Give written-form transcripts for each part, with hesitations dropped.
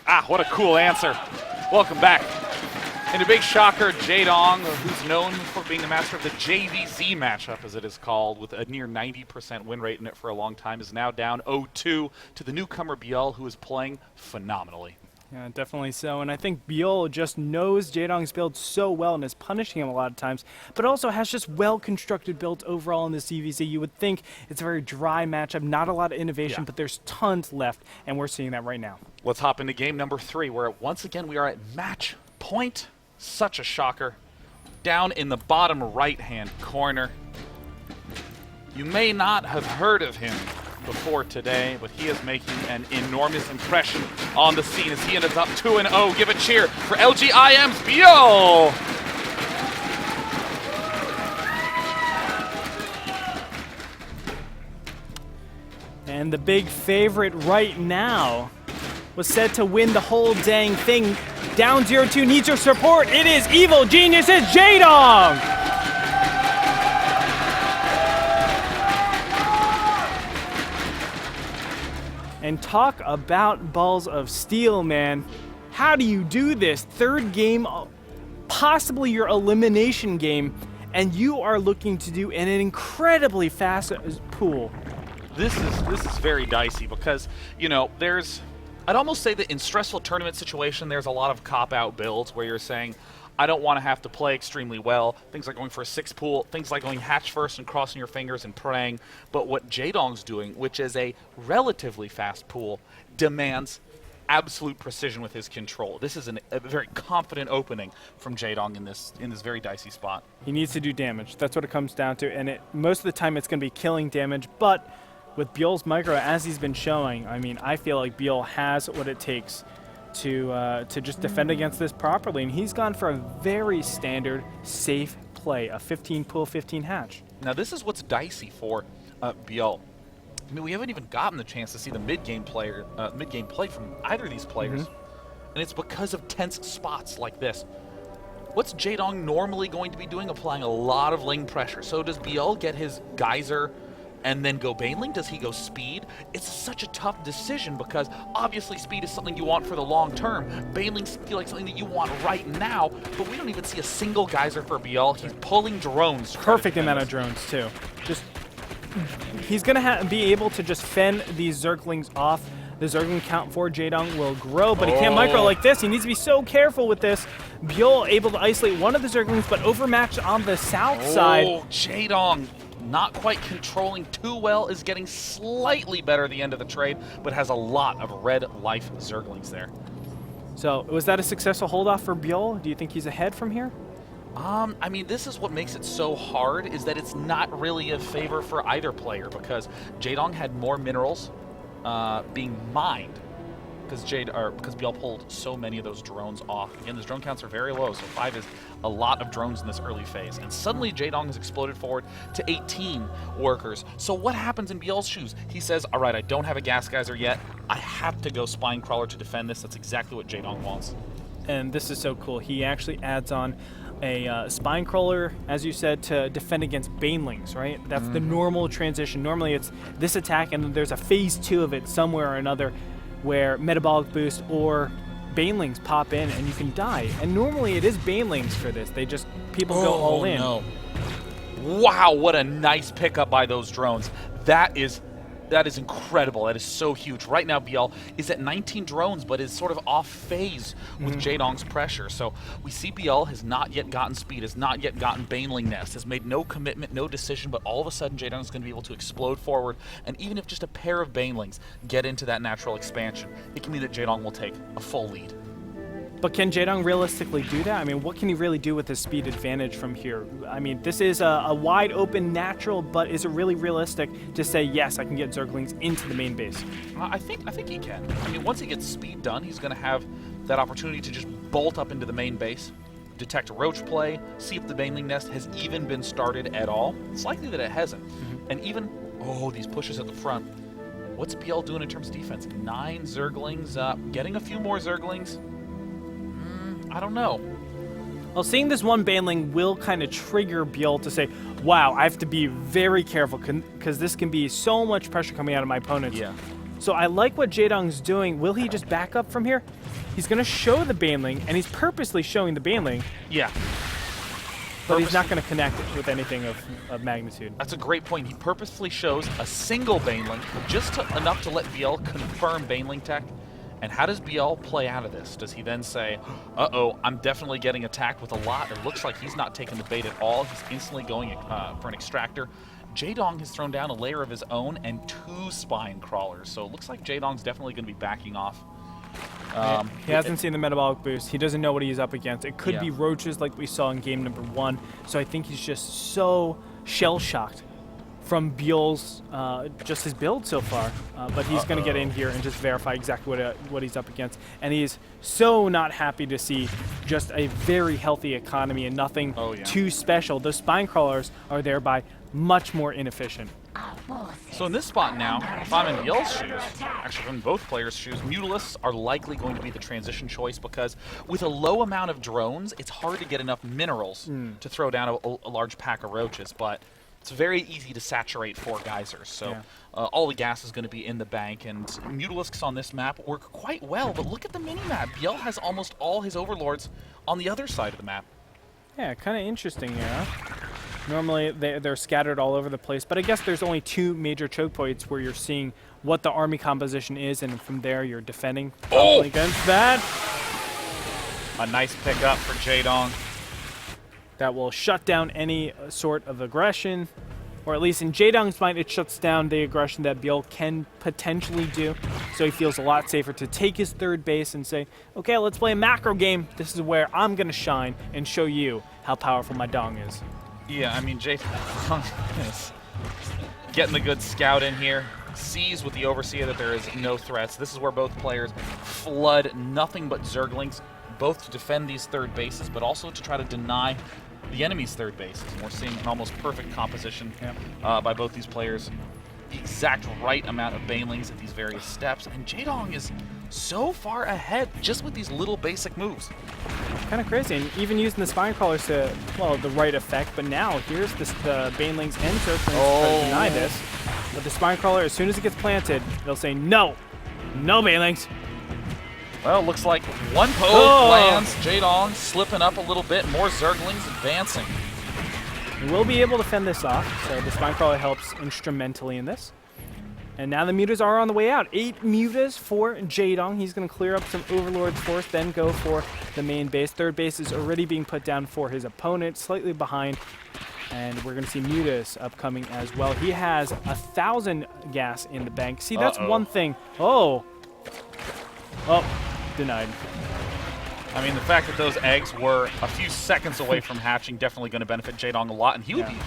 Ah, what a cool answer. Welcome back. And a big shocker, Jaedong, who's known for being the master of the JVZ matchup, as it is called, with a near 90% win rate in it for a long time, is now down 0-2 to the newcomer Byul, who is playing phenomenally. Yeah, definitely so. And I think Byul just knows Jaedong's build so well and is punishing him a lot of times, but also has just well-constructed builds overall in this CVC. You would think it's a very dry matchup, not a lot of innovation, but there's tons left, and we're seeing that right now. Let's hop into game number 3, where once again we are at match point. Such a shocker. Down in the bottom right-hand corner. You may not have heard of him before today, but he is making an enormous impression on the scene as he ends up 2-0. Give a cheer for LGIM's Byul! And the big favorite right now was said to win the whole dang thing. Down 0-2, needs your support. It is Evil Genius's Jaedong! And talk about balls of steel, man. How do you do this? Third game, possibly your elimination game, and you are looking to do an incredibly fast pool. This is very dicey because, you know, I'd almost say that in stressful tournament situation, there's a lot of cop-out builds where you're saying, I don't want to have to play extremely well. Things like going for a 6 pool, things like going hatch first and crossing your fingers and praying. But what Jaedong's doing, which is a relatively fast pool, demands absolute precision with his control. This is a very confident opening from Jaedong in this very dicey spot. He needs to do damage. That's what it comes down to. And most of the time it's going to be killing damage, but with Byul's micro, as he's been showing, I mean, I feel like Byul has what it takes to just defend against this properly. And he's gone for a very standard, safe play, a 15 pool, 15 hatch. Now, this is what's dicey for Byul. I mean, we haven't even gotten the chance to see the mid-game play from either of these players. And it's because of tense spots like this. What's Jaedong normally going to be doing? Applying a lot of lane pressure. So does Byul get his geyser and then go Baneling? Does he go speed? It's such a tough decision because obviously speed is something you want for the long term. Banelings feel like something that you want right now, but we don't even see a single geyser for Byul. He's pulling drones. Perfect amount of drones too. He's gonna be able to just fend these Zerglings off. The Zergling count for Jaedong will grow, but he can't micro like this. He needs to be so careful with this. Byul able to isolate one of the Zerglings, but overmatched on the south side. Oh, Jaedong not quite controlling too well, is getting slightly better at the end of the trade, but has a lot of red life Zerglings there. So was that a successful hold-off for Byul? Do you think he's ahead from here? I mean, this is what makes it so hard, is that it's not really a favor for either player, because Jaedong had more minerals being mined, because Byul pulled so many of those drones off. Again, those drone counts are very low, so 5 is a lot of drones in this early phase. And suddenly Jaedong has exploded forward to 18 workers. So what happens in Byul's shoes? He says, all right, I don't have a gas geyser yet. I have to go Spine Crawler to defend this. That's exactly what Jaedong wants. And this is so cool. He actually adds on a Spine Crawler, as you said, to defend against Banelings, right? That's the normal transition. Normally it's this attack, and then there's a phase 2 of it somewhere or another where Metabolic Boost or Banelings pop in and you can die. And normally it is Banelings for this. People go all in. No. Wow, what a nice pickup by those drones. That is incredible. That is so huge. Right now, Byul is at 19 drones, but is sort of off phase with Jaedong's pressure. So we see Byul has not yet gotten speed, has not yet gotten Baneling Nest, has made no commitment, no decision, but all of a sudden Jaedong is going to be able to explode forward. And even if just a pair of Banelings get into that natural expansion, it can mean that Jaedong will take a full lead. But can Jaedong realistically do that? I mean, what can he really do with his speed advantage from here? I mean, this is a wide open natural, but is it really realistic to say, yes, I can get Zerglings into the main base? I think he can. I mean, once he gets speed done, he's going to have that opportunity to just bolt up into the main base, detect a roach play, see if the Baneling Nest has even been started at all. It's likely that it hasn't. And even, these pushes at the front. What's Byul doing in terms of defense? 9 Zerglings, getting a few more Zerglings. I don't know. Well, seeing this one Baneling will kind of trigger Byul to say, wow, I have to be very careful because this can be so much pressure coming out of my opponents. Yeah. So I like what Jaedong's doing. Will he just back up from here? He's going to show the Baneling, and he's purposely showing the Baneling. Yeah. But he's not going to connect with anything of magnitude. That's a great point. He purposefully shows a single Baneling, just enough to let Byul confirm Baneling tech. And how does Byul play out of this? Does he then say, uh-oh, I'm definitely getting attacked with a lot? It looks like he's not taking the bait at all. He's instantly going for an extractor. Jaedong has thrown down a layer of his own and 2 spine crawlers. So it looks like Jaedong's definitely going to be backing off. He hasn't seen the metabolic boost. He doesn't know what he's up against. It could be roaches like we saw in game number 1. So I think he's just so shell-shocked from Byul's, just his build so far. But he's going to get in here and just verify exactly what he's up against. And he's so not happy to see just a very healthy economy and nothing too special. Those spine crawlers are thereby much more inefficient. So in this spot now, if I'm in Byul's shoes, actually in both players' shoes, Mutalisks are likely going to be the transition choice because with a low amount of drones, it's hard to get enough minerals to throw down a large pack of roaches, but it's very easy to saturate 4 geysers. So all the gas is going to be in the bank, and Mutalisks on this map work quite well, but look at the mini-map. Byul has almost all his overlords on the other side of the map. Yeah, kind of interesting here, huh? Normally, they're scattered all over the place, but I guess there's only 2 major choke points where you're seeing what the army composition is, and from there you're defending against that. A nice pickup for Jaedong. That will shut down any sort of aggression, or at least in Jaedong's mind, it shuts down the aggression that Byul can potentially do. So he feels a lot safer to take his 3rd base and say, okay, let's play a macro game. This is where I'm going to shine and show you how powerful my dong is. Yeah, I mean, Jaedong is getting the good scout in here. Sees with the Overseer that there is no threats. This is where both players flood nothing but Zerglings, both to defend these 3rd bases, but also to try to deny the enemy's 3rd bases. And we're seeing an almost perfect composition by both these players. The exact right amount of Banelings at these various steps, and Jaedong is so far ahead just with these little basic moves. Kind of crazy, and even using the spine crawlers to, well, the right effect, but now here's the Banelings and Zerglings try to deny this. But the spine crawler, as soon as it gets planted, they'll say, no, no Banelings. Well, looks like one poke lands. Jaedong slipping up a little bit, more Zerglings advancing. We'll be able to fend this off, so the spine crawler helps instrumentally in this. And now the Mutas are on the way out. 8 Mutas for Jaedong. He's going to clear up some Overlords first, then go for the main base. 3rd base is already being put down for his opponent, slightly behind. And we're going to see Mutas upcoming as well. He has 1,000 gas in the bank. See, that's one thing. Oh, denied. I mean, the fact that those eggs were a few seconds away from hatching definitely going to benefit Jaedong a lot, and he would be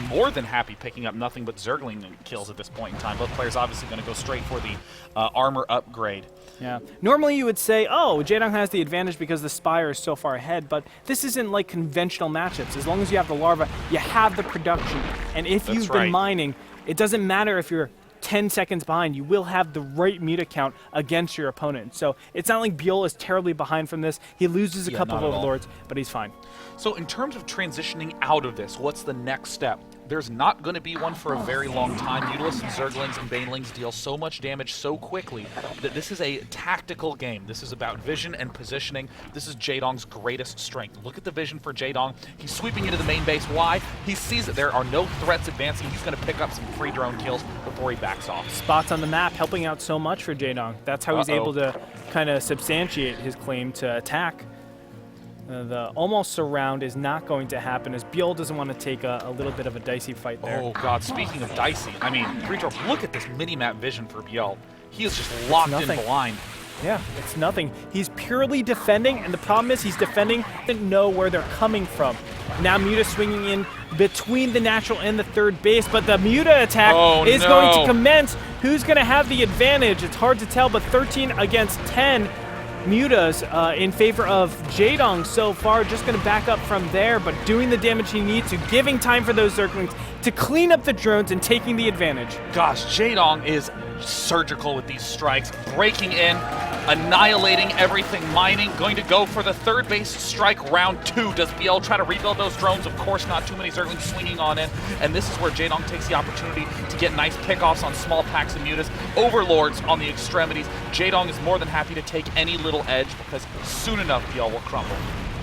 more than happy picking up nothing but Zergling kills at this point in time. Both players obviously going to go straight for the armor upgrade. Yeah. Normally you would say, oh, Jaedong has the advantage because the Spire is so far ahead, but this isn't like conventional matchups. As long as you have the larva, you have the production. And if you've been mining, it doesn't matter if you're 10 seconds behind, you will have the right Muta count against your opponent. So it's not like Byul is terribly behind from this. He loses a couple of Overlords, but he's fine. So in terms of transitioning out of this, what's the next step? There's not going to be one for a very long time. Mutalisks and Zerglings and Banelings deal so much damage so quickly that this is a tactical game. This is about vision and positioning. This is Jaedong's greatest strength. Look at the vision for Jaedong. He's sweeping into the main base. Why? He sees that there are no threats advancing. He's going to pick up some free drone kills before he backs off. Spots on the map helping out so much for Jaedong. That's how he's able to kind of substantiate his claim to attack. The almost surround is not going to happen as Byul doesn't want to take a little bit of a dicey fight there. Oh, God. Speaking of dicey, I mean, look at this mini-map vision for Byul. He is just locked in blind. Yeah, it's nothing. He's purely defending, and the problem is he's defending, doesn't know where they're coming from. Now Muta swinging in between the natural and the 3rd base, but the Muta attack is going to commence. Who's going to have the advantage? It's hard to tell, but 13 against 10. Mutas in favor of Jaedong so far, just going to back up from there, but doing the damage he needs to, giving time for those Zerglings to clean up the drones and taking the advantage. Gosh, Jaedong is surgical with these strikes, breaking in, annihilating everything mining. Going to go for the third base strike round 2. Does BL try to rebuild those drones? Of course not. Too many Zerglings swinging on in. And this is where Jaedong takes the opportunity to get nice pickoffs on small packs of Mutas. Overlords on the extremities. Jaedong is more than happy to take any little edge because soon enough BL will crumble.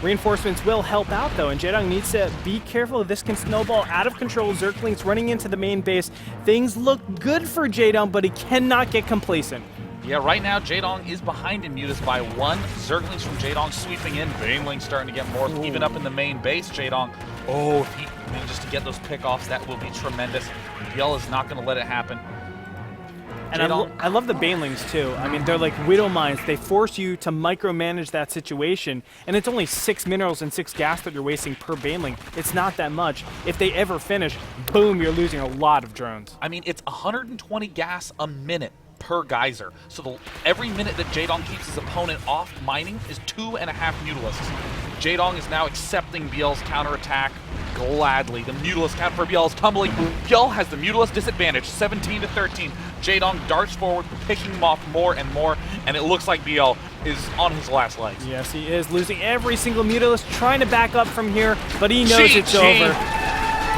Reinforcements will help out though, and Jaedong needs to be careful. This can snowball out of control. Zerglings running into the main base. Things look good for Jaedong, but he cannot get complacent. Yeah, right now Jaedong is behind in Mutas by 1. Zerglings from Jaedong sweeping in. Banelings starting to get more, even up in the main base. Jaedong, oh, if he manages to get those pickoffs, that will be tremendous. BL is not going to let it happen. And I love the Banelings too. I mean, they're like Widow Mines. They force you to micromanage that situation, and it's only 6 minerals and 6 gas that you're wasting per Baneling. It's not that much. If they ever finish, boom, you're losing a lot of drones. I mean, it's 120 gas a minute per geyser. So every minute that Jaedong keeps his opponent off mining is 2.5 Mutalisks. Jaedong is now accepting BL's counterattack gladly. The Mutalisk count for BL is tumbling. BL has the Mutalisk disadvantage, 17 to 13. Jaedong darts forward, picking him off more and more, and it looks like BL is on his last legs. Yes, he is losing every single Mutalisk, trying to back up from here, but he knows it's over.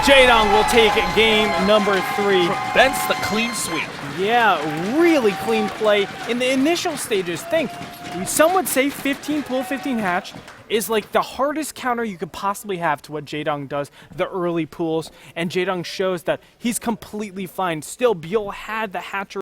Jaedong will take it, game number 3. Prevents the clean sweep. Yeah, really clean play. In the initial stages, some would say 15 pull, 15 hatch is like the hardest counter you could possibly have to what Jaedong does, the early pools, and Jaedong shows that he's completely fine. Still, Byul had the hatcher